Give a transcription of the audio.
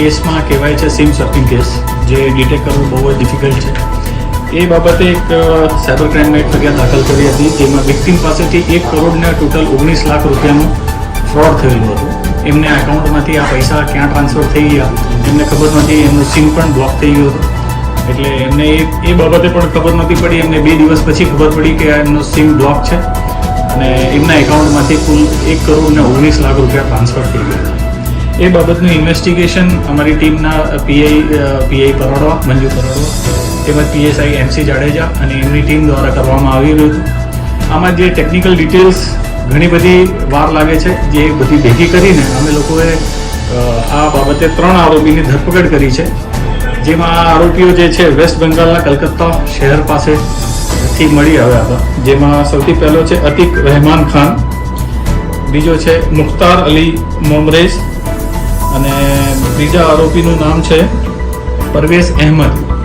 કેસમાં કહેવાય છે સિમ સર્ફિંગ કેસ, જે ડિટેક્ટ કરવું બહુ જ ડિફિકલ્ટ છે. એ બાબતે એક સાયબર ક્રાઇમમાં એક ફરિયાદ દાખલ કરી હતી, જેમાં વિક્ટિમ પાસેથી 1 કરોડના ટોટલ 19 લાખ રૂપિયાનું ફ્રોડ થયેલું હતું. એમને એકાઉન્ટમાંથી આ પૈસા ક્યાં ટ્રાન્સફર થઈ ગયા એમને ખબર નથી. એમનું સિમ પણ બ્લોક થઈ ગયું હતું. એટલે એમને એ બાબતે પણ ખબર નહોતી પડી. એમને 2 દિવસ પછી ખબર પડી કે એમનો સિમ બ્લોક છે અને એમના એકાઉન્ટમાંથી કુલ 1 કરોડ ને 19 લાખ રૂપિયા ટ્રાન્સફર થઈ ગયા. એ બાબતનું ઇન્વેસ્ટિગેશન અમારી ટીમના પીઆઈ પરોડવા, મંજુ પરોડવા, તેમજ પીએસઆઈ MC જાડેજા અને એમની ટીમ દ્વારા કરવામાં આવી રહ્યું હતું. આમાં જે ટેકનિકલ ડિટેલ્સ ઘણી બધી વાર લાગે છે, જે બધી ભેગી કરીને અમે લોકોએ આ બાબતે 3 આરોપીની ધરપકડ કરી છે. જેમાં આ આરોપીઓ જે છે વેસ્ટ બંગાળના કલકત્તા શહેર પાસેથી મળી આવ્યા હતા. જેમાં સૌથી પહેલો છે અતિક રહેમાન ખાન, બીજો છે મુખ્તાર અલી મોમરેઝ અને ત્રીજા આરોપીનું નામ છે પરવેઝ અહેમદ.